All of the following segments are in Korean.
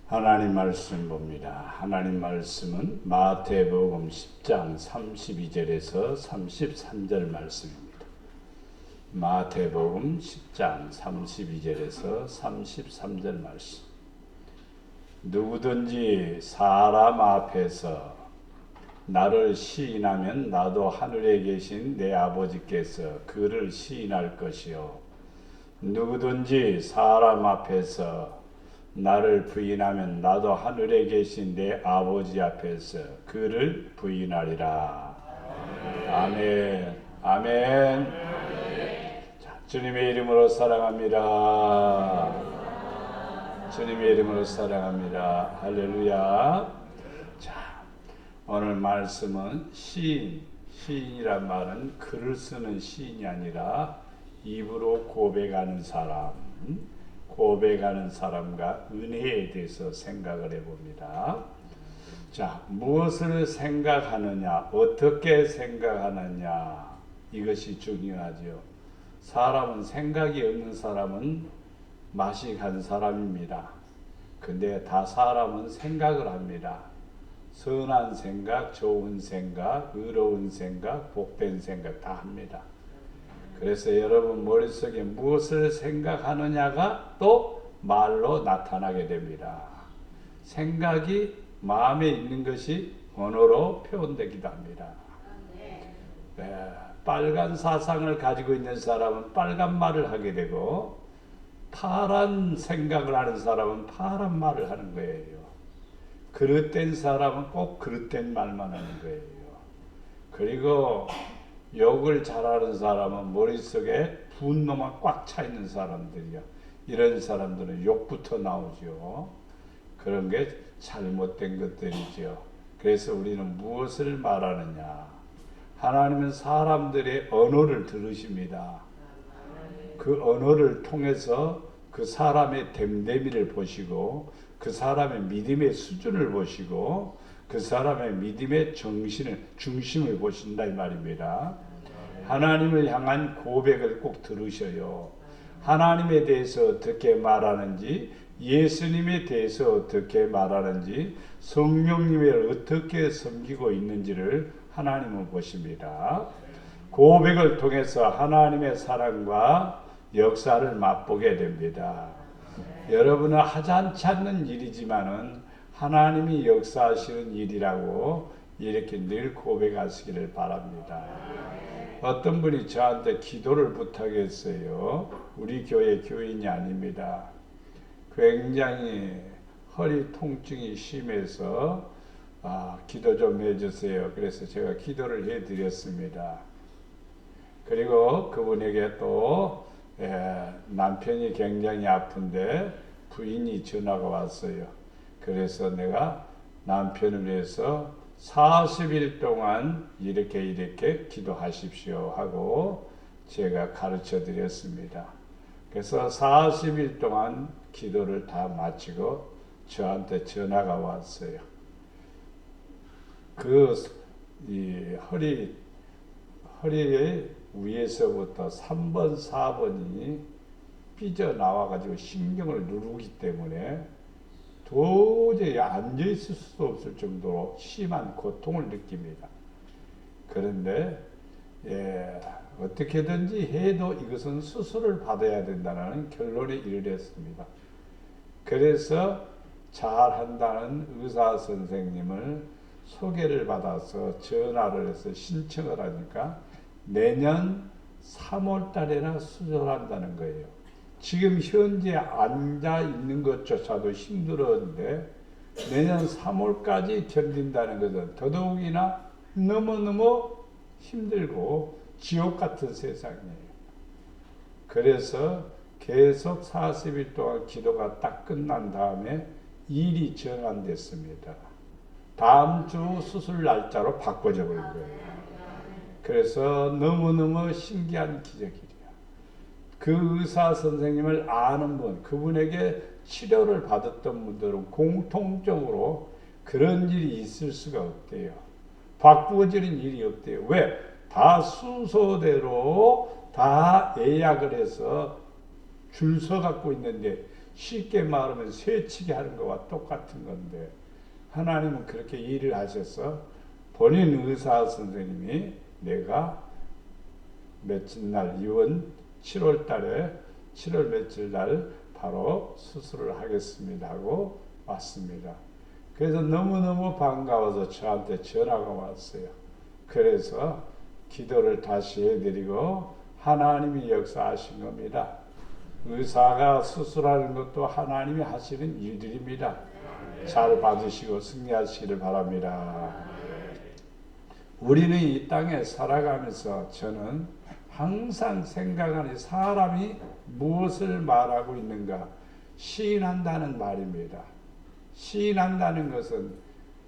하나님 말씀 봅니다. 하나님 말씀은 마태복음 10장 32절에서 33절 말씀입니다. 마태복음 10장 32절에서 33절 말씀. 누구든지 사람 앞에서 나를 시인하면 나도 하늘에 계신 내 아버지께서 그를 시인할 것이요. 누구든지 사람 앞에서 나를 부인하면 나도 하늘에 계신 내 아버지 앞에서 그를 부인하리라. 아멘. 아멘. 자, 주님의 이름으로 사랑합니다. 주님의 이름으로 사랑합니다. 할렐루야. 자, 오늘 말씀은 시인이란 말은 글을 쓰는 시인이 아니라 입으로 고백하는 사람, 고백하는 사람과 은혜에 대해서 생각을 해봅니다. 자, 무엇을 생각하느냐, 어떻게 생각하느냐, 이것이 중요하죠. 사람은 생각이 없는 사람은 맛이 간 사람입니다. 근데 다 사람은 생각을 합니다. 선한 생각, 좋은 생각, 의로운 생각, 복된 생각 다 합니다. 그래서 여러분 머릿속에 무엇을 생각하느냐가 또 말로 나타나게 됩니다. 생각이 마음에 있는 것이 언어로 표현되기도 합니다. 네, 빨간 사상을 가지고 있는 사람은 빨간 말을 하게 되고 파란 생각을 하는 사람은 파란 말을 하는 거예요. 그릇된 사람은 꼭 그릇된 말만 하는 거예요. 그리고 욕을 잘하는 사람은 머릿속에 분노만 꽉 차 있는 사람들이야. 이런 사람들은 욕부터 나오죠. 그런 게 잘못된 것들이죠. 그래서 우리는 무엇을 말하느냐. 하나님은 사람들의 언어를 들으십니다. 그 언어를 통해서 그 사람의 됨됨이를 보시고 그 사람의 믿음의 수준을 보시고 그 사람의 믿음의 중심을 보신다 이 말입니다. 하나님을 향한 고백을 꼭 들으셔요. 하나님에 대해서 어떻게 말하는지, 예수님에 대해서 어떻게 말하는지, 성령님을 어떻게 섬기고 있는지를 하나님은 보십니다. 고백을 통해서 하나님의 사랑과 역사를 맛보게 됩니다. 여러분은 하찮지 않는 일이지만은 하나님이 역사하시는 일이라고 이렇게 늘 고백하시기를 바랍니다. 어떤 분이 저한테 기도를 부탁했어요. 우리 교회 교인이 아닙니다. 굉장히 허리 통증이 심해서 기도 좀 해주세요. 그래서 제가 기도를 해드렸습니다. 그리고 그분에게 또 남편이 굉장히 아픈데 부인이 전화가 왔어요. 그래서 내가 남편을 위해서 40일 동안 이렇게 기도하십시오 하고 제가 가르쳐 드렸습니다. 그래서 40일 동안 기도를 다 마치고 저한테 전화가 왔어요. 이 허리의 위에서부터 3번, 4번이 삐져나와가지고 신경을 누르기 때문에 도저히 앉아있을 수 없을 정도로 심한 고통을 느낍니다. 그런데 어떻게든지 해도 이것은 수술을 받아야 된다는 결론에 이르렀습니다. 그래서 잘한다는 의사 선생님을 소개를 받아서 전화를 해서 신청을 하니까 내년 3월 달에나 수술한다는 거예요. 지금 현재 앉아 있는 것조차도 힘들었는데 내년 3월까지 견딘다는 것은 더더욱이나 너무너무 힘들고 지옥 같은 세상이에요. 그래서 계속 40일 동안 기도가 딱 끝난 다음에 일이 전환됐습니다. 다음 주 수술 날짜로 바꿔져 버린 거예요. 그래서 너무너무 신기한 기적이에요. 그 의사 선생님을 아는 분, 그분에게 치료를 받았던 분들은 공통적으로 그런 일이 있을 수가 없대요. 바꾸어지는 일이 없대요. 왜? 다 순서대로 다 예약을 해서 줄 서 갖고 있는데 쉽게 말하면 쇠치게 하는 것과 똑같은 건데 하나님은 그렇게 일을 하셔서 본인 의사 선생님이 내가 며칠 날 이번 7월 달에 7월 며칠 날 바로 수술을 하겠습니다 하고 왔습니다. 그래서 너무너무 반가워서 저한테 전화가 왔어요. 그래서 기도를 다시 해드리고 하나님이 역사하신 겁니다. 의사가 수술하는 것도 하나님이 하시는 일들입니다. 잘 받으시고 승리하시기를 바랍니다. 우리는 이 땅에 살아가면서 저는 항상 생각하는 사람이 무엇을 말하고 있는가 시인한다는 말입니다. 시인한다는 것은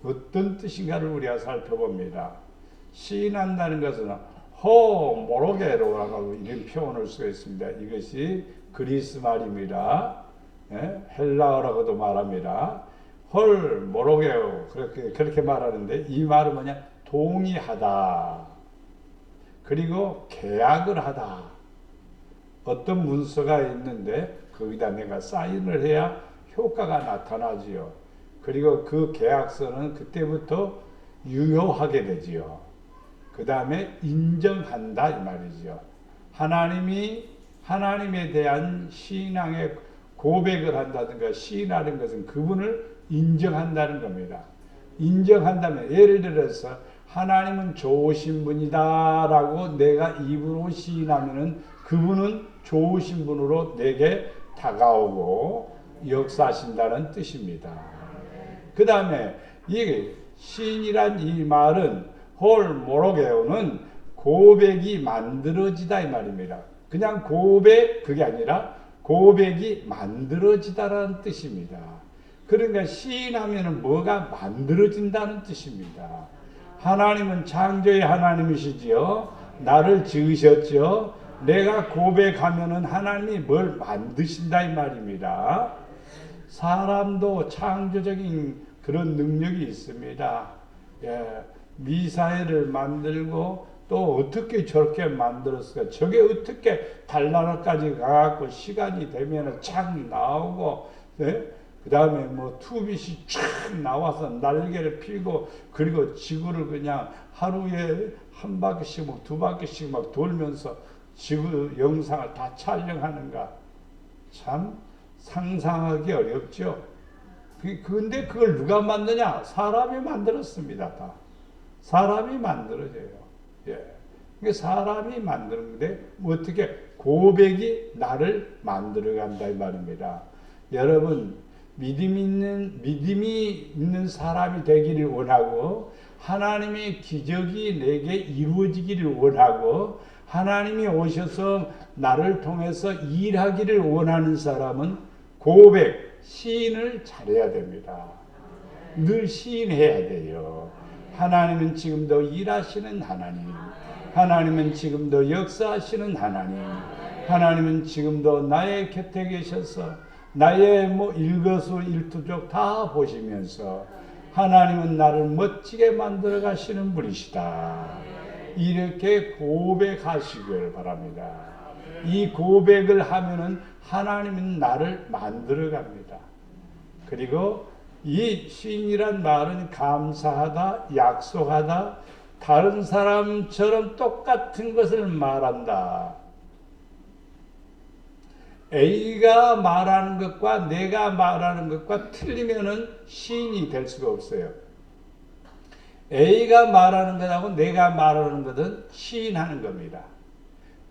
어떤 뜻인가를 우리가 살펴봅니다. 시인한다는 것은 모로게로라고 이런 표현을 쓰고 있습니다. 이것이 그리스 말입니다. 헬라어라고도 말합니다. 모로게오 그렇게 말하는데 이 말은 뭐냐? 동의하다. 그리고 계약을 하다. 어떤 문서가 있는데 거기다 내가 사인을 해야 효과가 나타나지요. 그리고 그 계약서는 그때부터 유효하게 되지요. 그 다음에 인정한다 이 말이죠. 하나님에 대한 신앙의 고백을 한다든가 시인하는 것은 그분을 인정한다는 겁니다. 인정한다면 예를 들어서 하나님은 좋으신 분이다라고 내가 입으로 시인하면은 그분은 좋으신 분으로 내게 다가오고 역사하신다는 뜻입니다. 그 다음에 이 시인이란 이 말은 모로게오는 고백이 만들어지다 이 말입니다. 그냥 고백 그게 아니라 고백이 만들어지다라는 뜻입니다. 그러니까 시인하면은 뭐가 만들어진다는 뜻입니다. 하나님은 창조의 하나님이시지요. 나를 지으셨죠. 내가 고백하면은 하나님이 뭘 만드신다 이 말입니다. 사람도 창조적인 그런 능력이 있습니다. 미사일을 만들고 또 어떻게 저렇게 만들었을까? 저게 어떻게 달나라까지 가갖고 시간이 되면은 착 나오고, 그 다음에 뭐 투빗이 촥 나와서 날개를 펴고 그리고 지구를 그냥 하루에 한 바퀴씩 막 두 바퀴씩 막 돌면서 지구 영상을 다 촬영하는가? 참 상상하기 어렵죠. 근데 그걸 누가 만드냐? 사람이 만들었습니다. 다 사람이 만들어져요. 사람이 만드는데 어떻게 고백이 나를 만들어간다 이 말입니다. 여러분 믿음이 있는 사람이 되기를 원하고 하나님의 기적이 내게 이루어지기를 원하고 하나님이 오셔서 나를 통해서 일하기를 원하는 사람은 고백, 시인을 잘해야 됩니다. 늘 시인해야 돼요. 하나님은 지금도 일하시는 하나님, 하나님은 지금도 역사하시는 하나님, 하나님은 지금도 나의 곁에 계셔서 나의 일거수일투족 다 보시면서 하나님은 나를 멋지게 만들어 가시는 분이시다. 이렇게 고백하시길 바랍니다. 이 고백을 하면은 하나님은 나를 만들어 갑니다. 그리고 이 시인이란 말은 감사하다, 약속하다, 다른 사람처럼 똑같은 것을 말한다. A가 말하는 것과 내가 말하는 것과 틀리면은 시인이 될 수가 없어요. A가 말하는 것하고 내가 말하는 것은 시인하는 겁니다.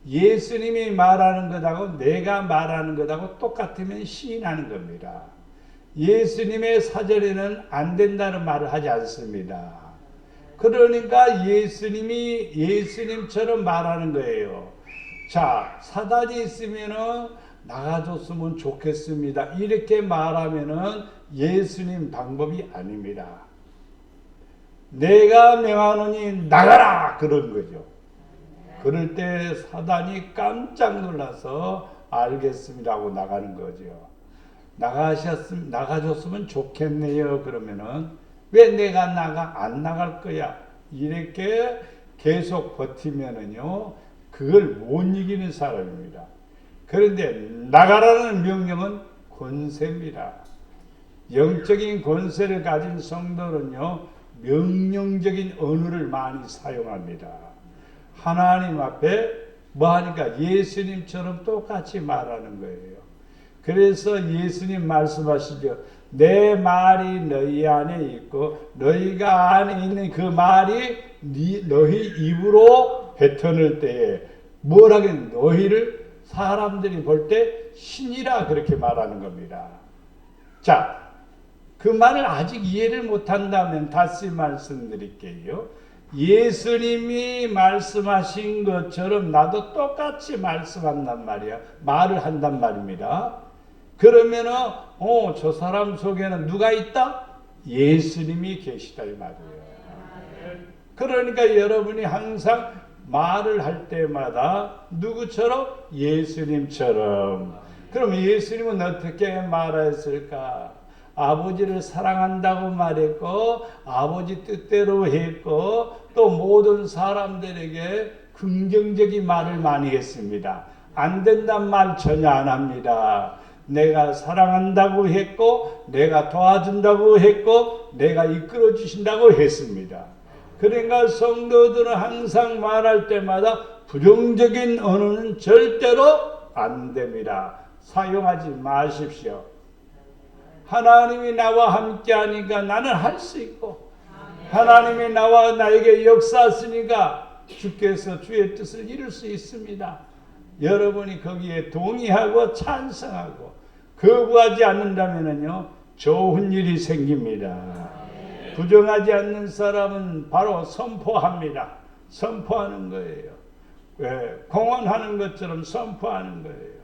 예수님이 말하는 것하고 내가 말하는 것하고 똑같으면 시인하는 겁니다. 예수님의 사전에는 안 된다는 말을 하지 않습니다. 그러니까 예수님이 예수님처럼 말하는 거예요. 자, 사단이 있으면은 나가줬으면 좋겠습니다. 이렇게 말하면은 예수님 방법이 아닙니다. 내가 명하노니 나가라! 그런 거죠. 그럴 때 사단이 깜짝 놀라서 알겠습니다 하고 나가는 거죠. 나가줬으면 좋겠네요. 그러면은 왜 내가 안 나갈 거야? 이렇게 계속 버티면은요, 그걸 못 이기는 사람입니다. 그런데 나가라는 명령은 권세입니다. 영적인 권세를 가진 성도는요, 명령적인 언어를 많이 사용합니다. 하나님 앞에 뭐 하니까 예수님처럼 똑같이 말하는 거예요. 그래서 예수님 말씀하시죠. 내 말이 너희 안에 있고 너희가 안에 있는 그 말이 너희 입으로 뱉어낼 때에 뭐라긴 너희를 사람들이 볼 때 신이라 그렇게 말하는 겁니다. 자, 그 말을 아직 이해를 못한다면 다시 말씀드릴게요. 예수님이 말씀하신 것처럼 나도 똑같이 말씀한단 말이야. 말을 한단 말입니다. 그러면은 저 사람 속에는 누가 있다? 예수님이 계시다 이 말이에요. 그러니까 여러분이 항상 말을 할 때마다 누구처럼? 예수님처럼. 그럼 예수님은 어떻게 말했을까? 아버지를 사랑한다고 말했고 아버지 뜻대로 했고 또 모든 사람들에게 긍정적인 말을 많이 했습니다. 안 된단 말 전혀 안 합니다. 내가 사랑한다고 했고 내가 도와준다고 했고 내가 이끌어 주신다고 했습니다. 그러니까 성도들은 항상 말할 때마다 부정적인 언어는 절대로 안 됩니다. 사용하지 마십시오. 하나님이 나와 함께 하니까 나는 할 수 있고 하나님이 나와 나에게 역사하시니까 주께서 주의 뜻을 이룰 수 있습니다. 여러분이 거기에 동의하고 찬성하고 거부하지 않는다면요 좋은 일이 생깁니다. 부정하지 않는 사람은 바로 선포합니다. 선포하는 거예요. 공언하는 것처럼 선포하는 거예요.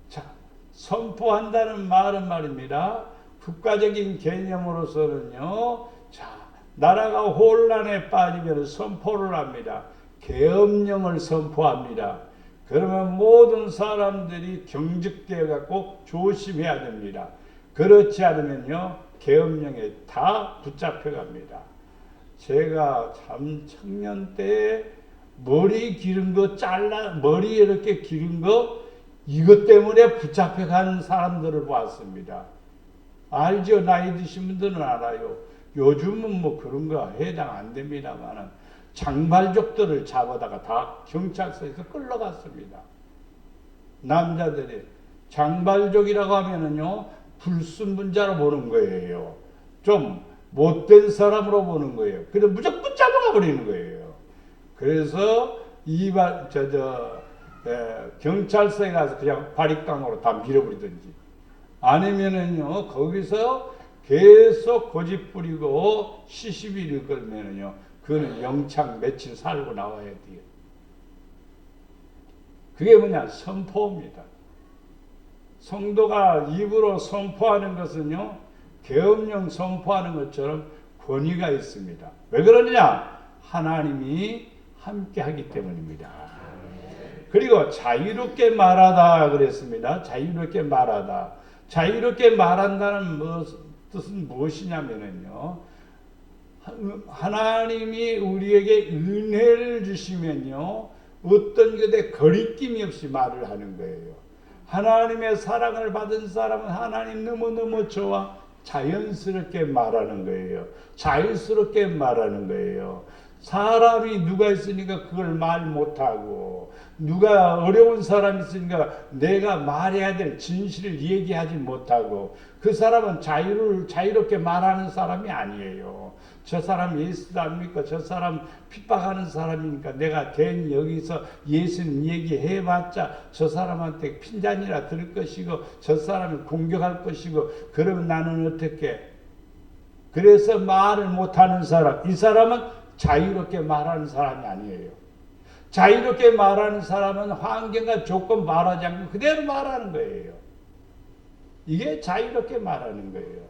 자, 선포한다는 말은 말입니다. 국가적인 개념으로서는요. 자, 나라가 혼란에 빠지면 선포를 합니다. 계엄령을 선포합니다. 그러면 모든 사람들이 경직되어 갖고 조심해야 됩니다. 그렇지 않으면요. 계엄령에 다 붙잡혀갑니다. 제가 참 청년 때 머리 기른 거 머리 이렇게 기른 거 이것 때문에 붙잡혀간 사람들을 봤습니다. 알죠? 나이 드신 분들은 알아요. 요즘은 뭐 그런 거 해당 안 됩니다만 장발족들을 잡아다가 다 경찰서에서 끌러갔습니다. 남자들이 장발족이라고 하면은요 불순분자로 보는 거예요. 좀 못된 사람으로 보는 거예요. 그래서 무조건 잡아가 버리는 거예요. 그래서 경찰서에 가서 그냥 바리깡으로 다 밀어버리든지 아니면은요 거기서 계속 고집 부리고 시시비를 걸면은요 그거는 영창 며칠 살고 나와야 돼요. 그게 뭐냐? 선포입니다. 성도가 입으로 선포하는 것은요 계엄령 선포하는 것처럼 권위가 있습니다. 왜 그러느냐? 하나님이 함께 하기 때문입니다. 그리고 자유롭게 말하다 그랬습니다. 자유롭게 말하다. 자유롭게 말한다는 뜻은 무엇이냐면요 하나님이 우리에게 은혜를 주시면요 어떤 것에 거리낌이 없이 말을 하는 거예요. 하나님의 사랑을 받은 사람은 하나님 너무너무 좋아 자연스럽게 말하는 거예요. 자유스럽게 말하는 거예요. 사람이 누가 있으니까 그걸 말 못하고 누가 어려운 사람이 있으니까 내가 말해야 될 진실을 얘기하지 못하고 그 사람은 자유롭게 말하는 사람이 아니에요. 저 사람 예수도 안 믿고 저 사람 핍박하는 사람이니까 내가 괜히 여기서 예수님 얘기해봤자 저 사람한테 핀잔이라 들을 것이고 저 사람을 공격할 것이고 그러면 나는 어떻게 그래서 말을 못하는 사람 이 사람은 자유롭게 말하는 사람이 아니에요. 자유롭게 말하는 사람은 환경과 조건 말하지 않고 그대로 말하는 거예요. 이게 자유롭게 말하는 거예요.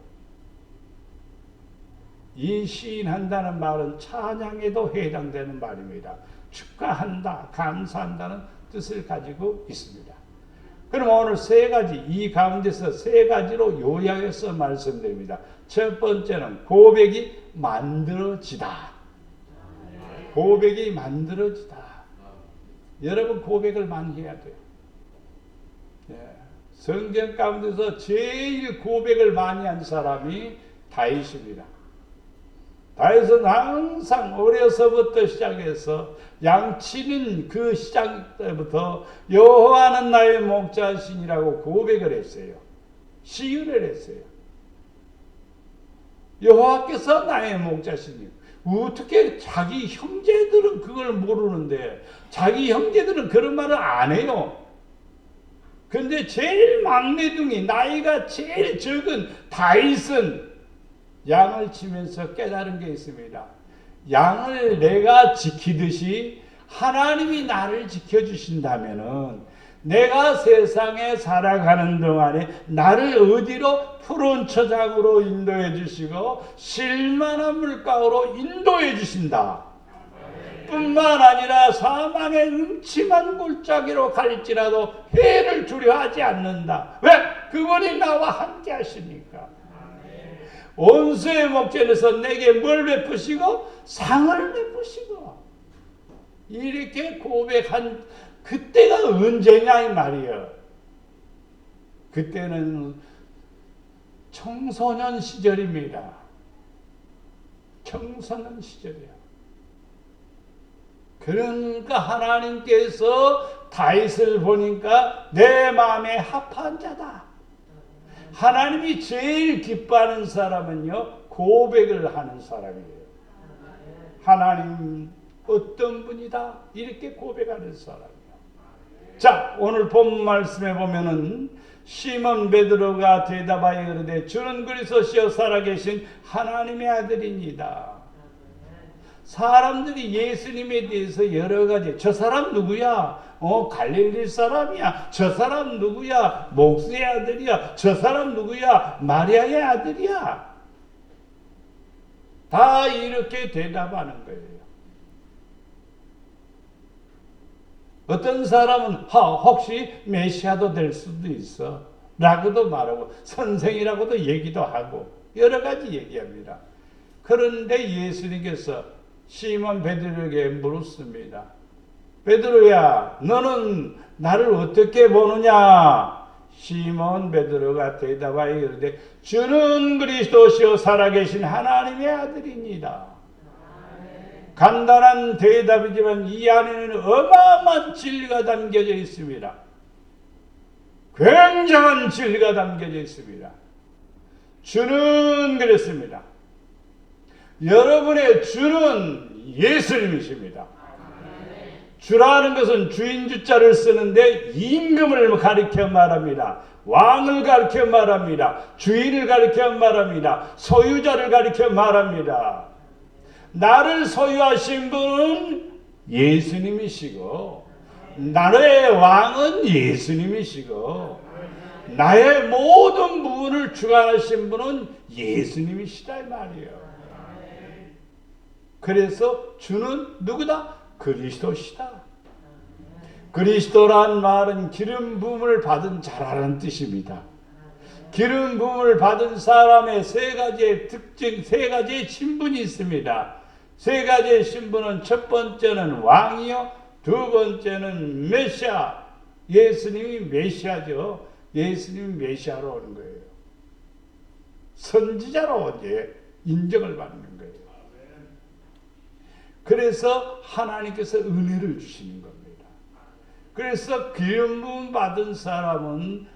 이 시인한다는 말은 찬양에도 해당되는 말입니다. 축하한다, 감사한다는 뜻을 가지고 있습니다. 그럼 오늘 세 가지, 이 가운데서 세 가지로 요약해서 말씀드립니다. 첫 번째는 고백이 만들어지다. 고백이 만들어지다. 여러분 고백을 많이 해야 돼요. 성경 가운데서 제일 고백을 많이 한 사람이 다윗입니다. 다윗은 항상 어려서부터 시작해서 양치는 그 시작 때부터 여호와는 나의 목자신이라고 고백을 했어요. 시인을 했어요. 여호와께서 나의 목자신이요. 어떻게 자기 형제들은 그걸 모르는데, 자기 형제들은 그런 말을 안 해요. 근데 제일 막내둥이, 나이가 제일 적은 다윗은 양을 치면서 깨달은 게 있습니다. 양을 내가 지키듯이 하나님이 나를 지켜주신다면은 내가 세상에 살아가는 동안에 나를 어디로? 푸른 초장으로 인도해 주시고 쉴만한 물가로 인도해 주신다. 뿐만 아니라 사망의 음침한 골짜기로 갈지라도 해를 두려워하지 않는다. 왜? 그분이 나와 함께 하시니까. 온수의 목전에서 내게 뭘 베푸시고? 상을 베푸시고. 이렇게 고백한 그때가 언제냐 이 말이에요. 그때는 청소년 시절입니다. 청소년 시절이에요. 그러니까 하나님께서 다윗을 보니까 내 마음에 합한 자다. 하나님이 제일 기뻐하는 사람은요, 고백을 하는 사람이에요. 하나님 어떤 분이다 이렇게 고백하는 사람이에요. 자, 오늘 본 말씀에 보면은 시몬 베드로가 대답하여 이르되 주는 그리스도시요 살아계신 하나님의 아들입니다. 사람들이 예수님에 대해서 여러 가지, 저 사람 누구야? 갈릴리 사람이야. 저 사람 누구야? 목수의 아들이야. 저 사람 누구야? 마리아의 아들이야. 다 이렇게 대답하는 거예요. 어떤 사람은 혹시 메시아도 될 수도 있어 라고도 말하고 선생이라고도 얘기도 하고 여러 가지 얘기합니다. 그런데 예수님께서 시몬 베드로에게 물었습니다. 베드로야, 너는 나를 어떻게 보느냐? 시몬 베드로가 대답하여 이르되 주는 그리스도시요 살아계신 하나님의 아들입니다. 간단한 대답이지만 이 안에는 어마어마한 진리가 담겨져 있습니다. 굉장한 진리가 담겨져 있습니다. 주는 그랬습니다. 여러분의 주는 예수님이십니다. 주라는 것은 주인주자를 쓰는데 임금을 가리켜 말합니다. 왕을 가리켜 말합니다. 주인을 가리켜 말합니다. 소유자를 가리켜 말합니다. 나를 소유하신 분은 예수님이시고 나의 왕은 예수님이시고 나의 모든 부분을 주관하신 분은 예수님이시다 이 말이에요. 그래서 주는 누구다? 그리스도시다. 그리스도란 말은 기름 부음을 받은 자라는 뜻입니다. 기름 부음을 받은 사람의 세 가지의 특징, 세 가지의 신분이 있습니다. 세 가지의 신분은 첫 번째는 왕이요, 두 번째는 메시아. 예수님이 메시아죠. 예수님이 메시아로 오는 거예요. 선지자로 이제 인정을 받는 거예요. 그래서 하나님께서 은혜를 주시는 겁니다. 그래서 기름 부음 받은 사람은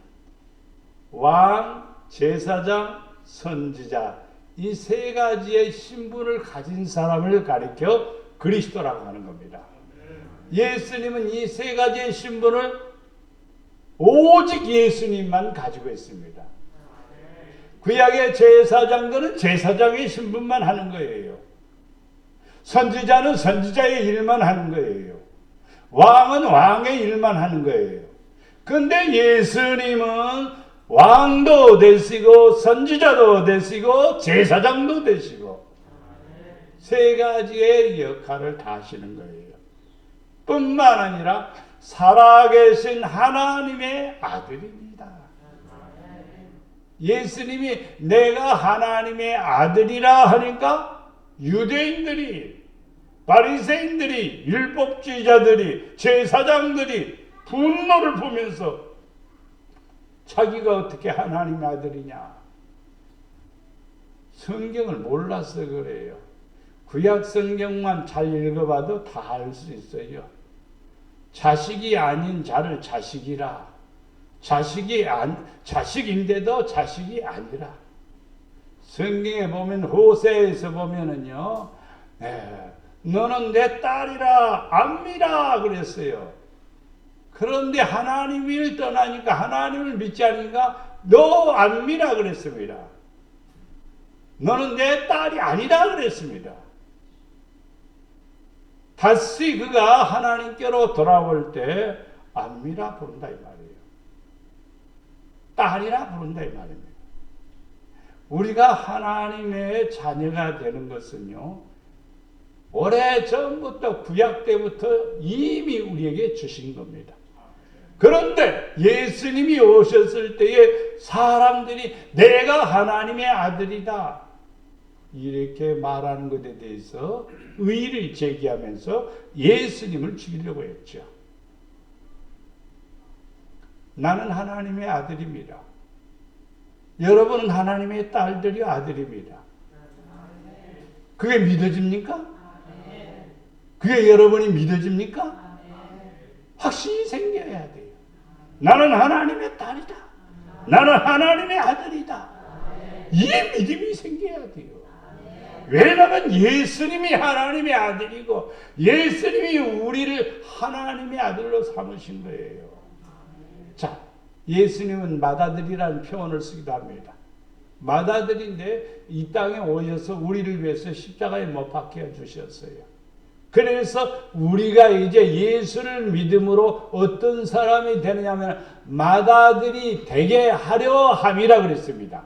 왕, 제사장, 선지자 이 세 가지의 신분을 가진 사람을 가리켜 그리스도라고 하는 겁니다. 예수님은 이 세 가지의 신분을 오직 예수님만 가지고 있습니다. 구약의 제사장들은 제사장의 신분만 하는 거예요. 선지자는 선지자의 일만 하는 거예요. 왕은 왕의 일만 하는 거예요. 근데 예수님은 왕도 되시고 선지자도 되시고 제사장도 되시고 세 가지의 역할을 다 하시는 거예요. 뿐만 아니라 살아계신 하나님의 아들입니다. 예수님이 내가 하나님의 아들이라 하니까 유대인들이, 바리새인들이, 율법주의자들이, 제사장들이 분노를 보면서 자기가 어떻게 하나님의 아들이냐? 성경을 몰라서 그래요. 구약 성경만 잘 읽어봐도 다 알 수 있어요. 자식이 아닌 자를 자식이라. 자식인데도 자식이 아니라. 성경에 보면 호세에서 보면은요, 너는 내 딸이라 암미라 그랬어요. 그런데 하나님을 떠나니까, 하나님을 믿지 않으니까 너 암미라 그랬습니다. 너는 내 딸이 아니다 그랬습니다. 다시 그가 하나님께로 돌아올 때 암미라 부른다 이 말이에요. 딸이라 부른다 이 말입니다. 우리가 하나님의 자녀가 되는 것은요, 오래전부터 구약 때부터 이미 우리에게 주신 겁니다. 그런데 예수님이 오셨을 때에 사람들이 내가 하나님의 아들이다 이렇게 말하는 것에 대해서 의의를 제기하면서 예수님을 죽이려고 했죠. 나는 하나님의 아들입니다. 여러분은 하나님의 딸들이 아들입니다. 그게 믿어집니까? 그게 여러분이 믿어집니까? 확신이 생겨야 돼요. 나는 하나님의 딸이다. 나는 하나님의 아들이다. 이 믿음이 생겨야 돼요. 왜냐하면 예수님이 하나님의 아들이고 예수님이 우리를 하나님의 아들로 삼으신 거예요. 자, 예수님은 맏아들이라는 표현을 쓰기도 합니다. 맏아들인데 이 땅에 오셔서 우리를 위해서 십자가에 못 박혀 주셨어요. 그래서 우리가 이제 예수를 믿음으로 어떤 사람이 되느냐면 맏아들이 되게 하려 함이라 그랬습니다.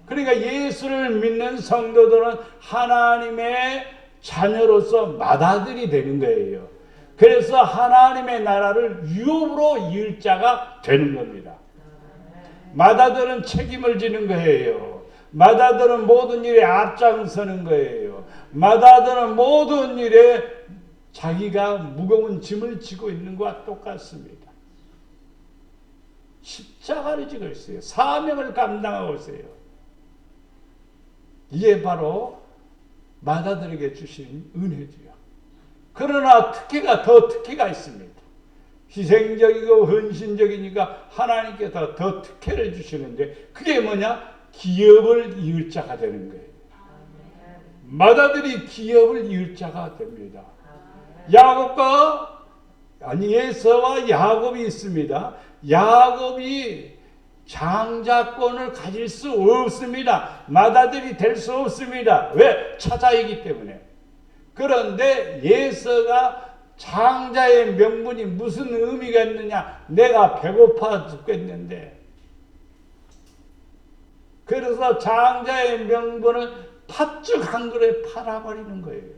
그러니까 예수를 믿는 성도들은 하나님의 자녀로서 맏아들이 되는 거예요. 그래서 하나님의 나라를 유업으로 이을 자가 되는 겁니다. 맏아들은 책임을 지는 거예요. 맏아들은 모든 일에 앞장서는 거예요. 맏아들은 모든 일에 자기가 무거운 짐을 지고 있는 것과 똑같습니다. 십자가를 지고 있어요. 사명을 감당하고 있어요. 이게 바로 맏아들에게 주신 은혜지요. 그러나 더 특혜가 있습니다. 희생적이고 헌신적이니까 하나님께 더 특혜를 주시는데 그게 뭐냐? 기업을 이을 자가 되는 거예요. 맏아들이 기업을 이을 자가 됩니다. 에서와 야곱이 있습니다. 야곱이 장자권을 가질 수 없습니다. 맏아들이 될 수 없습니다. 왜? 차자이기 때문에. 그런데 에서가 장자의 명분이 무슨 의미가 있느냐? 내가 배고파 죽겠는데. 그래서 장자의 명분을 팥죽 한 그릇에 팔아버리는 거예요.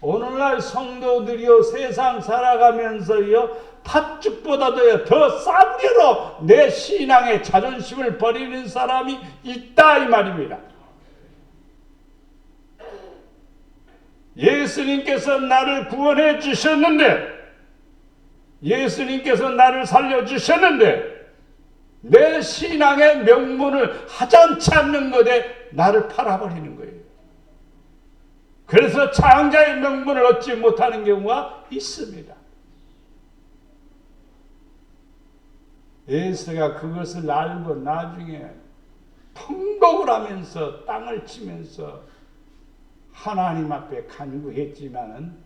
오늘날 성도들이요, 세상 살아가면서요, 팥죽보다도 더 싸구려로 내 신앙의 자존심을 버리는 사람이 있다 이 말입니다. 예수님께서 나를 구원해 주셨는데, 예수님께서 나를 살려 주셨는데 내 신앙의 명분을 하찮지 않는 것에 나를 팔아버리는 거예요. 그래서 장자의 명분을 얻지 못하는 경우가 있습니다. 에서가 그것을 알고 나중에 통곡을 하면서 땅을 치면서 하나님 앞에 간구했지만은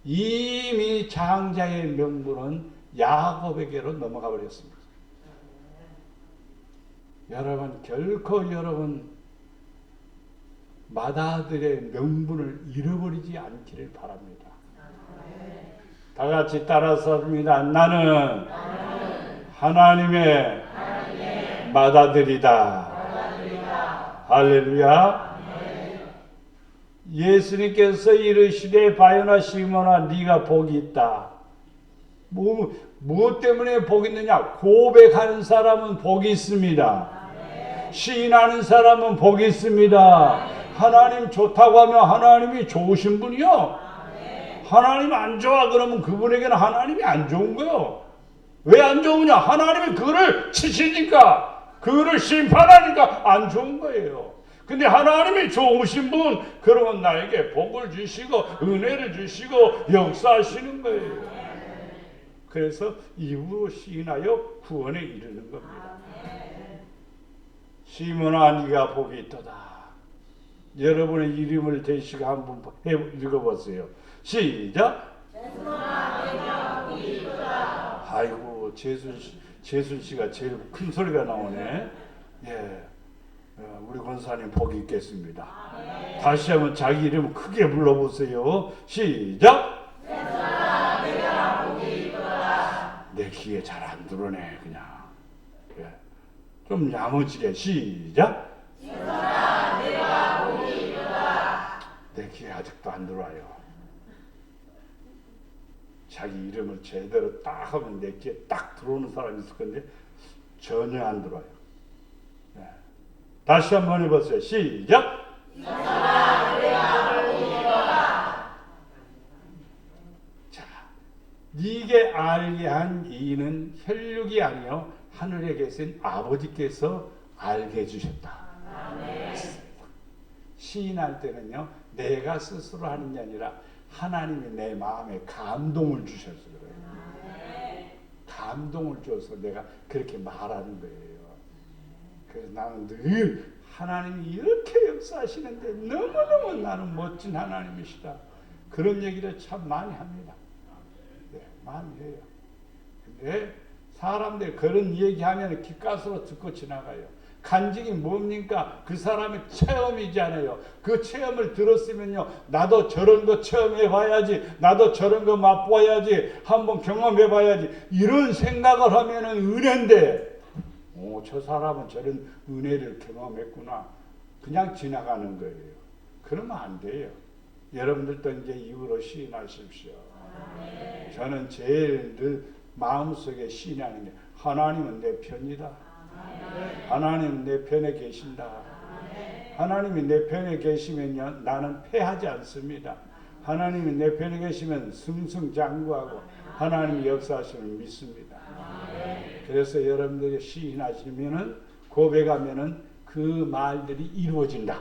이미 장자의 명분은 야곱에게로 넘어가 버렸습니다. 여러분, 결코 여러분 맏아들의 명분을 잃어버리지 않기를 바랍니다. 다 같이 따라서 합니다. 나는 하나님의 맏아들이다. 할렐루야. 예수님께서 이르시되 바요나 시몬아 네가 복이 있다. 무엇 때문에 복이 있느냐? 고백하는 사람은 복이 있습니다. 시인하는 사람은 복이 있습니다. 하나님 좋다고 하면 하나님이 좋으신 분이요. 하나님 안 좋아 그러면 그분에게는 하나님이 안 좋은 거요. 왜 안 좋으냐? 하나님이 그를 치시니까, 그를 심판하니까 안 좋은 거예요. 근데 하나님이 좋으신 분, 그러면 나에게 복을 주시고 은혜를 주시고 역사하시는 거예요. 그래서 이후로 시인하여 구원에 이르는 겁니다. 시몬아, 네가 복이 있도다. 여러분의 이름을 대시고 한번 읽어보세요. 시작. 아이고, 재순 씨가 제일 큰 소리가 나오네. 예, 우리 권사님 복이 있겠습니다. 다시 한번 자기 이름 크게 불러보세요. 시작. 내 귀에 잘 안 들어오네, 그냥. 예. 좀 야무지게. 시작. 내 귀에 아직도 안 들어와요. 자기 이름을 제대로 딱 하면 내 귀에 딱 들어오는 사람이 있을 건데 전혀 안 들어와요. 예. 다시 한번 해보세요. 시작. 자, 네게 알게 한 이는 혈육이 아니요 하늘에 계신 아버지께서 알게 해주셨다. 시인할 때는요, 내가 스스로 하는 게 아니라 하나님이 내 마음에 감동을 주셔서 그래요. 감동을 줘서 내가 그렇게 말하는 거예요. 그래서 나는 늘 하나님이 이렇게 역사하시는데 너무너무 나는 멋진 하나님이시다. 그런 얘기를 참 많이 합니다. 네, 많이 해요. 근데 사람들 그런 얘기하면 귓가스로 듣고 지나가요. 간증이 뭡니까? 그 사람의 체험이잖아요. 그 체험을 들었으면요, 나도 저런 거 체험해 봐야지, 나도 저런 거 맛봐야지, 한번 경험해 봐야지, 이런 생각을 하면은 은혜인데, 저 사람은 저런 은혜를 경험했구나, 그냥 지나가는 거예요. 그러면 안 돼요. 여러분들도 이제 이후로 시인하십시오. 저는 제일 늘 마음속에 시인하는 게, 하나님은 내 편이다. 하나님 내 편에 계신다. 하나님이 내 편에 계시면요, 나는 패하지 않습니다. 하나님이 내 편에 계시면 승승장구하고 하나님이 역사하시면 믿습니다. 그래서 여러분들이 시인하시면은, 고백하면은 그 말들이 이루어진다.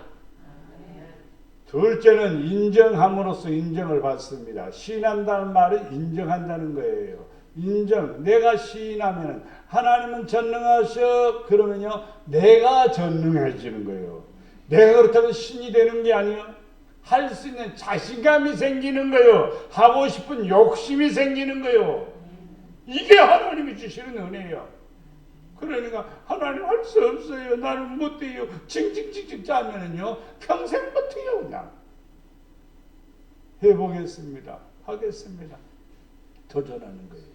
둘째는 인정함으로써 인정을 받습니다. 시인한다는 말은 인정한다는 거예요. 인정. 내가 시인하면 하나님은 전능하셔. 그러면요, 내가 전능해지는 거예요. 내가 그렇다고 신이 되는 게 아니에요. 할 수 있는 자신감이 생기는 거예요. 하고 싶은 욕심이 생기는 거예요. 이게 하나님이 주시는 은혜예요. 그러니까 하나님 할 수 없어요. 나는 못해요. 징징징징 짜면은요, 평생 못해요. 그냥 해보겠습니다. 하겠습니다. 도전하는 거예요.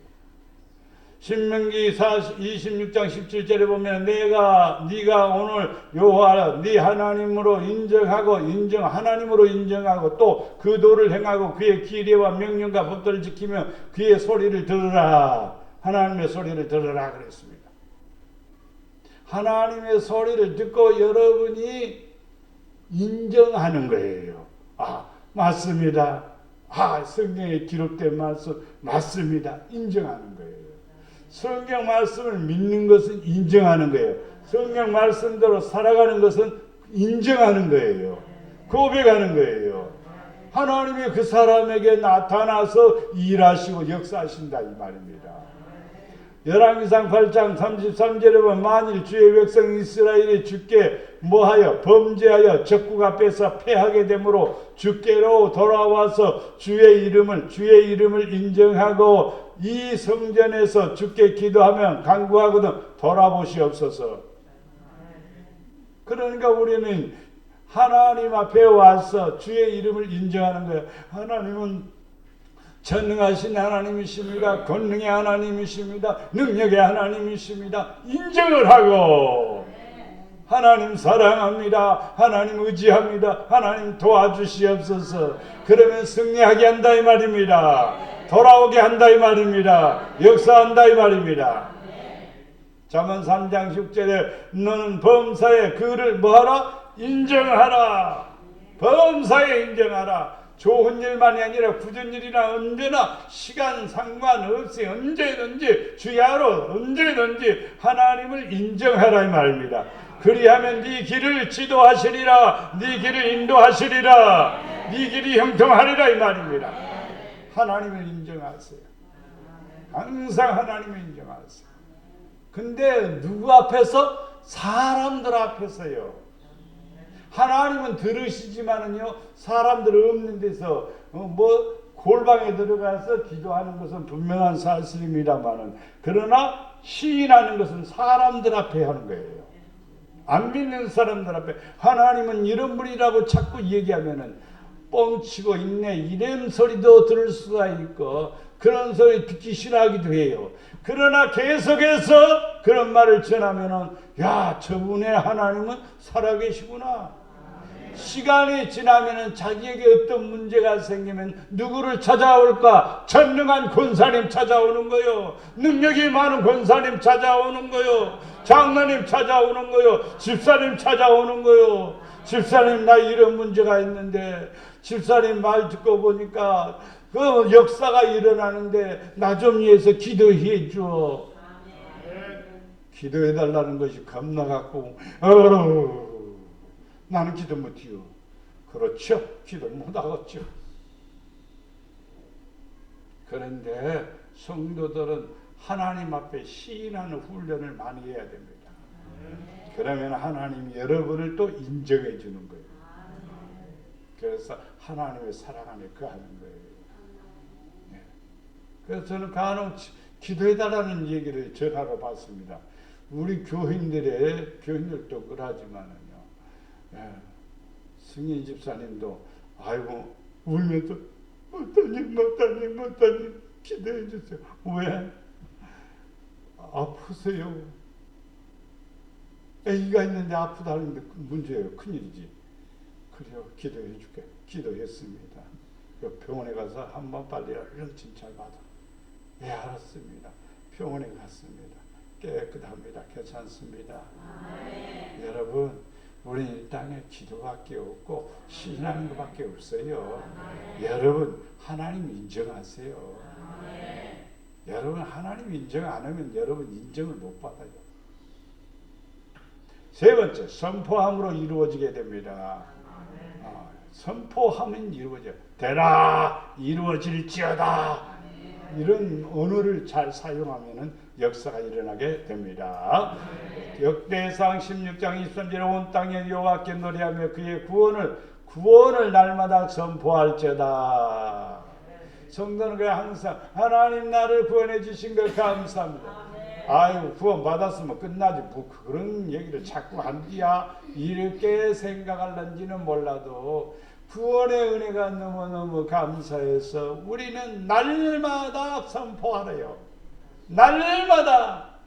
신명기 26장 17절에 보면 네가 오늘 여호와 네 하나님으로 인정하고 하나님으로 인정하고 또 그 도를 행하고 그의 규례와 명령과 법도를 지키며 그의 소리를 들으라. 하나님의 소리를 들으라 그랬습니다. 하나님의 소리를 듣고 여러분이 인정하는 거예요. 아, 맞습니다. 아, 성경에 기록된 말씀 맞습니다. 인정하는 거예요. 성경 말씀을 믿는 것은 인정하는 거예요. 성경 말씀대로 살아가는 것은 인정하는 거예요. 고백하는 거예요. 하나님이 그 사람에게 나타나서 일하시고 역사하신다 이 말입니다. 열왕기상 8장 33절에 보면 만일 주의 백성 이스라엘이 주께 뭐하여 범죄하여 적국 앞에서 패하게 되므로 주께로 돌아와서 주의 이름을 인정하고 이 성전에서 주께 기도하면 간구하거든 돌아보시옵소서. 그러니까 우리는 하나님 앞에 와서 주의 이름을 인정하는 거예요. 하나님은 전능하신 하나님이십니다. 권능의 하나님이십니다. 능력의 하나님이십니다. 인정을 하고 하나님 사랑합니다. 하나님 의지합니다. 하나님 도와주시옵소서. 그러면 승리하게 한다 이 말입니다. 돌아오게 한다 이 말입니다. 역사한다 이 말입니다. 잠언 3장 10절에 너는 범사에 그를 뭐하라? 인정하라. 범사에 인정하라. 좋은 일만이 아니라 굳은 일이나 언제나 시간 상관없이 언제든지 주야로 언제든지 하나님을 인정하라 이 말입니다. 그리하면 네 길을 지도하시리라, 네 길을 인도하시리라, 네 길이 형통하리라 이 말입니다. 하나님을 인정하세요. 항상 하나님을 인정하세요. 근데 누구 앞에서? 사람들 앞에서요. 하나님은 들으시지만은요, 사람들 없는 데서 골방에 들어가서 기도하는 것은 분명한 사실입니다만은, 그러나 시인하는 것은 사람들 앞에 하는 거예요. 안 믿는 사람들 앞에. 하나님은 이런 분이라고 자꾸 얘기하면은 뻥치고 있네 이런 소리도 들을 수가 있고, 그런 소리 듣기 싫어하기도 해요. 그러나 계속해서 그런 말을 전하면은, 야, 저분의 하나님은 살아계시구나. 시간이 지나면은 자기에게 어떤 문제가 생기면 누구를 찾아올까? 전능한 권사님 찾아오는 거요. 능력이 많은 권사님 찾아오는 거요. 장로님 찾아오는 거요. 집사님 찾아오는 거요. 집사님, 나 이런 문제가 있는데 집사님 말 듣고 보니까 그 역사가 일어나는데 나 좀 위해서 기도해 줘. 기도해 달라는 것이 겁나 갖고 나는 기도 못해요. 그렇죠. 기도 못하겠죠. 그런데 성도들은 하나님 앞에 시인하는 훈련을 많이 해야 됩니다. 그러면 하나님이 여러분을 또 인정해 주는 거예요. 그래서 하나님의 사랑 안에 거하는 거예요. 네. 그래서 저는 간혹 기도해달라는 얘기를 전화로 받습니다. 우리 교인들도 그러지만은요. 네. 승희 집사님도 아이고 울면서 목사님 기도해 주세요. 왜? 아프세요. 애기가 있는데 아프다는 게 문제예요. 큰일이지. 그래요. 기도해 줄게. 기도했습니다. 병원에 가서 한번 빨리 얼른 진찰 받아. 예, 알았습니다. 병원에 갔습니다. 깨끗합니다. 괜찮습니다. 여러분, 우리 이 땅에 기도밖에 없고 신앙하는 것밖에 없어요. 여러분, 하나님 인정하세요. 여러분, 하나님 인정 안 하면 여러분 인정을 못 받아요. 세 번째, 선포함으로 이루어지게 됩니다. 선포하면 이루어져요. 되라 이루어질지어다. 이런 언어를 잘 사용하면 역사가 일어나게 됩니다. 역대상 16장 23절에 온 땅에 여호와께 노래하며 그의 구원을 날마다 선포할지어다. 성도는 그냥 항상 하나님 나를 구원해 주신 걸 감사합니다. 아유, 구원 받았으면 끝나지 뭐 그런 얘기를 자꾸 한디야 이렇게 생각할런지는 몰라도 구원의 은혜가 너무너무 감사해서 우리는 날마다 선포하래요. 날마다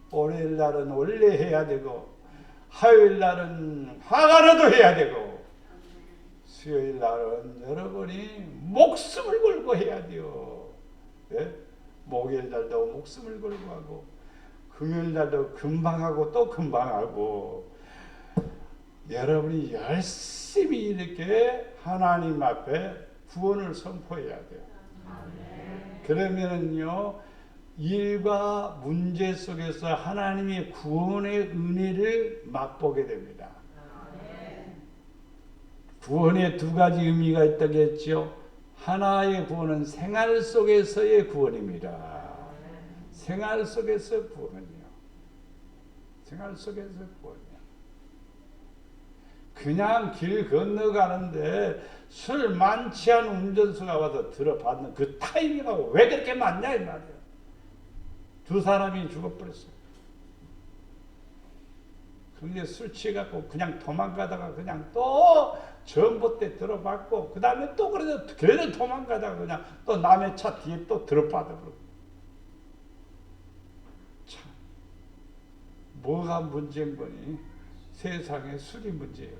월요일 날은 원래 해야 되고 화요일 날은 화가라도 해야 되고 수요일 날은 여러분이 목숨을 걸고 해야 돼요. 네? 목요일 날도 목숨을 걸고 하고 금요일 날도 금방 하고 또 금방 하고 여러분이 열심히 이렇게 하나님 앞에 구원을 선포해야 돼요. 그러면은요 일과 문제 속에서 하나님의 구원의 은혜를 맛보게 됩니다. 구원에 두 가지 의미가 있다고 했죠. 하나의 구원은 생활 속에서의 구원입니다. 생활 속에서 구원이요. 생활 속에서 구원이요. 그냥 길 건너가는데 술 많지 않은 운전수가 와서 들어봤는 그 타이밍이 왜 그렇게 많냐 이 말이에요. 두 사람이 죽어버렸어요. 근데 술 취해갖고 그냥 도망가다가 그냥 또 전봇대 들어봤고 그 다음에 또 그래도 도망가다가 그냥 또 남의 차 뒤에 또 들어받아버리고 참 뭐가 문제인 거니? 세상에 술이 문제예요.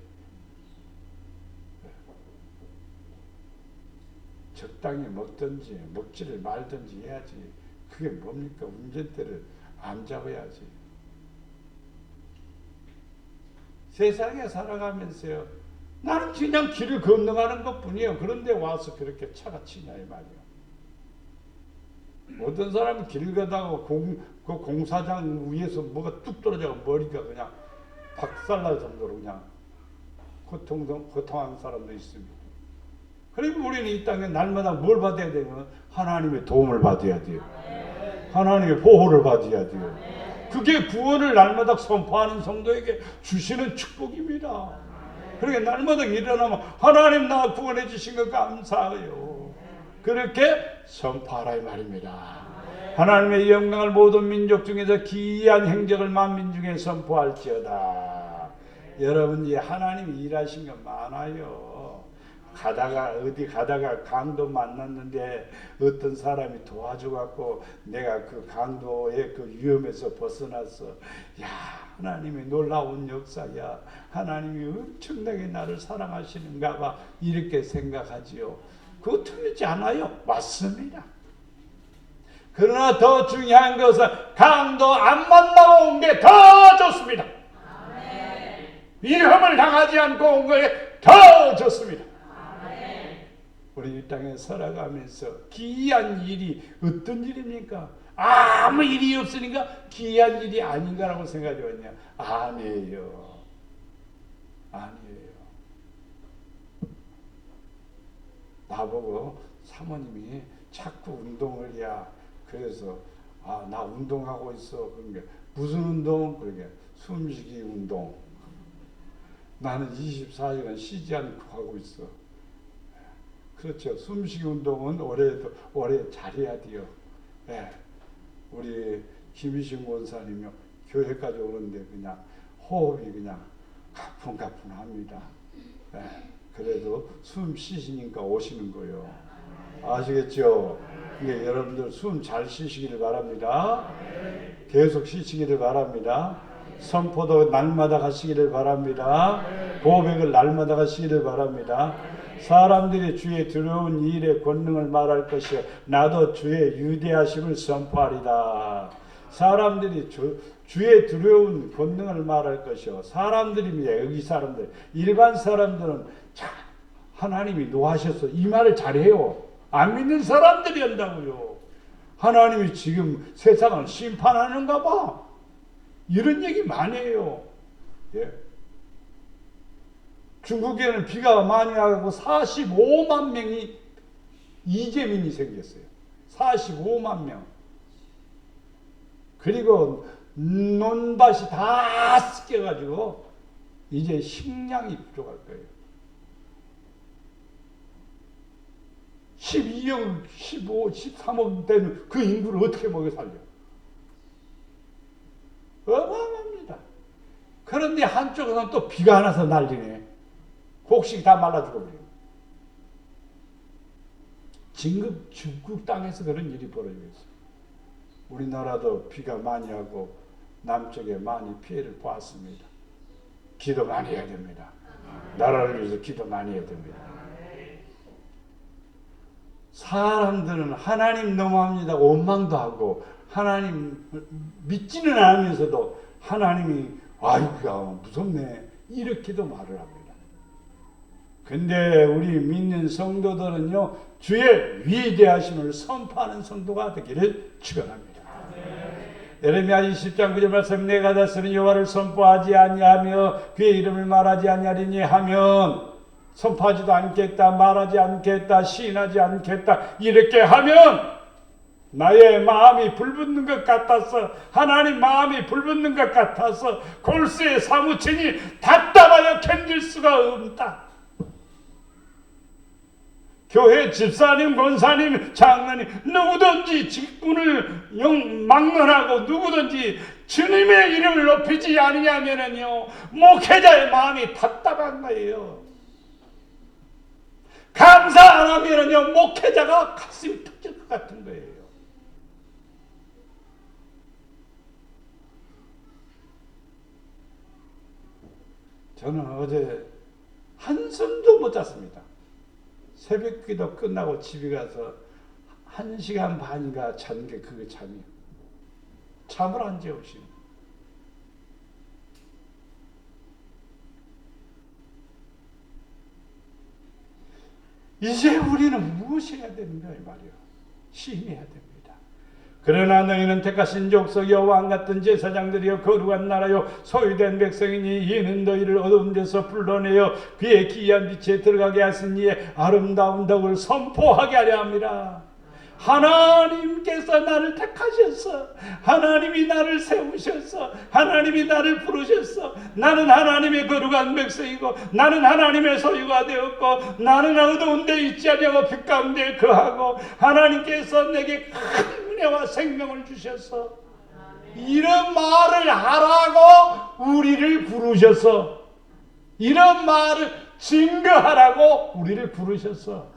적당히 먹든지 먹지를 말든지 해야지. 그게 뭡니까? 운전대를 안 잡아야지. 세상에 살아가면서요. 나는 그냥 길을 건너가는 것뿐이에요. 그런데 와서 그렇게 차가 치냐 이 말이에요. 어떤 사람은 길 가다가 그 공사장 위에서 뭐가 뚝 떨어져 머리가 그냥 박살날 정도로 그냥 고통하는 사람도 있습니다. 그리고 우리는 이 땅에 날마다 뭘 받아야 되면 하나님의 도움을 받아야 돼요. 하나님의 보호를 받아야 돼요. 그게 구원을 날마다 선포하는 성도에게 주시는 축복입니다. 그러니까 날마다 일어나면 하나님 나 구원해 주신 것 감사해요. 그렇게 선포하라 이 말입니다. 하나님의 영광을 모든 민족 중에서 기이한 행적을 만민 중에 선포할지어다. 여러분 이 하나님이 일하신 건 많아요. 어디 가다가 강도 만났는데 어떤 사람이 도와줘갖고 내가 그 강도의 그 위험에서 벗어났어. 야, 하나님의 놀라운 역사야. 하나님이 엄청나게 나를 사랑하시는가 봐. 이렇게 생각하지요. 그거 틀리지 않아요. 맞습니다. 그러나 더 중요한 것은 강도 안 만나고 온 게 더 좋습니다. 위험을 당하지 않고 온 거에 더 좋습니다. 우리 이 땅에 살아가면서 기이한 일이 어떤 일입니까? 아무 일이 없으니까 기이한 일이 아닌가라고 생각이 왔냐? 아니에요. 아니에요. 나보고 사모님이 자꾸 운동을 해야 그래서 나 운동하고 있어. 그러니까 무슨 운동? 그러게 숨쉬기 운동. 나는 24시간 쉬지 않고 하고 있어. 그렇죠. 숨쉬기 운동은 오래 잘해야 돼요. 네. 우리 김희신 권사님이 교회까지 오는데 그냥 호흡이 그냥 가뿐가뿐합니다. 네. 그래도 숨 쉬시니까 오시는 거예요. 아시겠죠? 그러니까 여러분들 숨 잘 쉬시기를 바랍니다. 계속 쉬시기를 바랍니다. 선포도 날마다 하시기를 바랍니다. 고백을 날마다 하시기를 바랍니다. 사람들이 주의 두려운 일의 권능을 말할 것이요 나도 주의 유대하심을 선포하리다. 사람들이 주의 두려운 권능을 말할 것이요 사람들입니다. 여기 사람들 일반 사람들은 하나님이 노하셨어 이 말을 잘해요. 안 믿는 사람들이 한다고요. 하나님이 지금 세상을 심판하는가 봐. 이런 얘기 많이 해요. 예. 중국에는 비가 많이 와서 45만 명이 이재민이 생겼어요. 45만 명. 그리고 논밭이 다 씻겨가지고 이제 식량이 부족할 거예요. 12억, 15, 13억 되는 그 인구를 어떻게 먹여 살려? 어마어마합니다. 그런데 한쪽에서는 또 비가 안 와서 난리네. 곡식이 다 말라 죽어버려요. 중국 땅에서 그런 일이 벌어지고 있어요. 우리나라도 비가 많이 하고 남쪽에 많이 피해를 보았습니다. 기도 많이 해야 됩니다. 나라를 위해서 기도 많이 해야 됩니다. 사람들은 하나님 너무합니다. 원망도 하고 하나님 믿지는 않으면서도 하나님이 아이고야 무섭네 이렇게도 말을 합니다. 근데 우리 믿는 성도들은요 주의 위대하심을 선포하는 성도가 되기를 축원합니다. 예레미야 20장 9절 말씀 내가 다스린 여호와를 선포하지 아니하며 그의 이름을 말하지 아니하리니 하면 선포하지도 않겠다 말하지 않겠다 시인하지 않겠다 이렇게 하면 나의 마음이 불붙는 것 같아서 하나님 마음이 불붙는 것 같아서 골수에 사무치니 답답하여 견딜 수가 없다. 교회 집사님, 권사님, 장로님 누구든지 직분을 막론하고 누구든지 주님의 이름을 높이지 않으냐면요 목회자의 마음이 답답한 거예요. 감사 안 하면요 목회자가 가슴이 터질 것 같은 거예요. 저는 어제 한숨도 못 잤습니다. 새벽 기도 끝나고 집에 가서 1시간 반인가 잔 게 그게 잠이에요. 잠을 안 재우시는. 이제 우리는 무엇을 해야 되는가 이 말이요. 시인해야 됩니다. 그러나 너희는 택하신 족속 여호와 같은 제사장들이여 거룩한 나라요 소유된 백성이니 이는 너희를 어두운 데서 불러내어 그의 기이한 빛에 들어가게 하신 이의 아름다운 덕을 선포하게 하려 함이라. 하나님께서 나를 택하셨어. 하나님이 나를 세우셨어. 하나님이 나를 부르셨어. 나는 하나님의 거룩한 백성이고 나는 하나님의 소유가 되었고 나는 어두운 데 있지 아니하고 빛 가운데 거하고 하나님께서 내게 큰 은혜와 생명을 주셨어. 이런 말을 하라고 우리를 부르셨어. 이런 말을 증거하라고 우리를 부르셨어.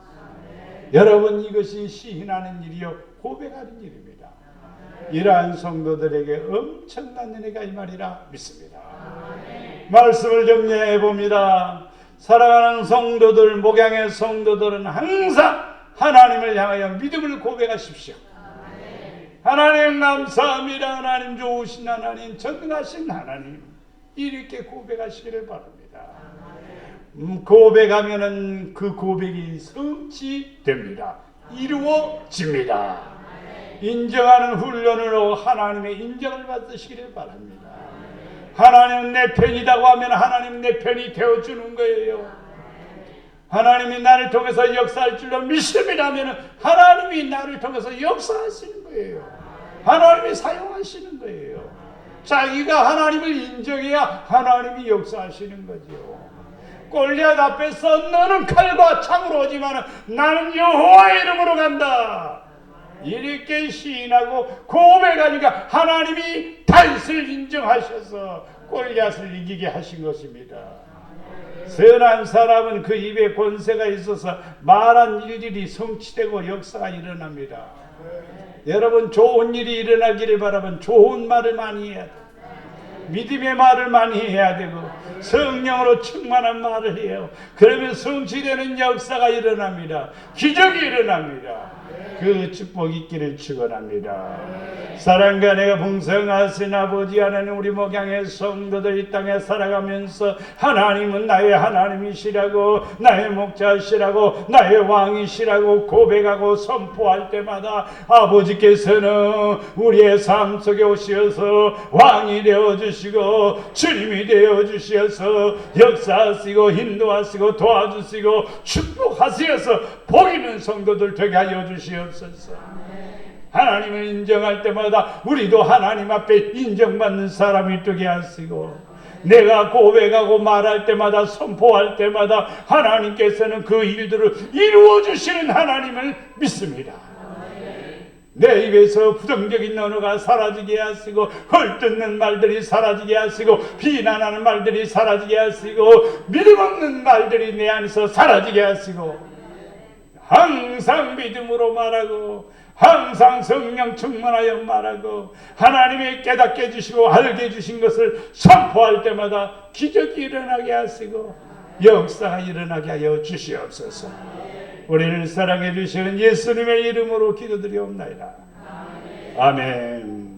여러분, 이것이 시인하는 일이요 고백하는 일입니다. 이러한 성도들에게 엄청난 은혜가 이 말이라 믿습니다. 말씀을 정리해 봅니다. 사랑하는 성도들, 목양의 성도들은 항상 하나님을 향하여 믿음을 고백하십시오. 하나님 감사합니다. 하나님 좋으신 하나님, 전능하신 하나님, 이렇게 고백하시기를 바랍니다. 고백하면은 그 고백이 성취됩니다. 이루어집니다. 인정하는 훈련으로 하나님의 인정을 받으시기를 바랍니다. 하나님은 내 편이라고 하면 하나님 내 편이 되어주는 거예요. 하나님이 나를 통해서 역사할 줄로 믿습니다 하면 하나님이 나를 통해서 역사하시는 거예요. 하나님이 사용하시는 거예요. 자기가 하나님을 인정해야 하나님이 역사하시는 거죠. 골리앗 앞에서 너는 칼과 창으로 오지만 나는 여호와의 이름으로 간다. 이렇게 시인하고 고백하니까 하나님이 다윗을 인정하셔서 골리앗을 이기게 하신 것입니다. 선한 사람은 그 입에 권세가 있어서 말한 일들이 성취되고 역사가 일어납니다. 여러분, 좋은 일이 일어나기를 바라면 좋은 말을 많이 해야 돼요. 믿음의 말을 많이 해야 되고 성령으로 충만한 말을 해요. 그러면 성취되는 역사가 일어납니다. 기적이 일어납니다. 그 축복이 있기를 축원합니다. 사랑과 내가 풍성하신 아버지 하나님, 우리 목양의 성도들 이 땅에 살아가면서 하나님은 나의 하나님이시라고, 나의 목자시라고, 나의 왕이시라고 고백하고 선포할 때마다 아버지께서는 우리의 삶 속에 오셔서 왕이 되어주시고 주님이 되어주셔서 역사하시고 인도하시고 도와주시고 축복하시어서 보이는 성도들 되게 하여 주시옵소서. 하나님을 인정할 때마다 우리도 하나님 앞에 인정받는 사람이 되게 하시고, 내가 고백하고 말할 때마다 선포할 때마다 하나님께서는 그 일들을 이루어 주시는 하나님을 믿습니다. 내 입에서 부정적인 언어가 사라지게 하시고 헐뜯는 말들이 사라지게 하시고 비난하는 말들이 사라지게 하시고 믿음 없는 말들이 내 안에서 사라지게 하시고 항상 믿음으로 말하고 항상 성령 충만하여 말하고 하나님이 깨닫게 해주시고 알게 해주신 것을 선포할 때마다 기적이 일어나게 하시고 역사가 일어나게 하여 주시옵소서. 우리를 사랑해 주시는 예수님의 이름으로 기도드리옵나이다. 아멘.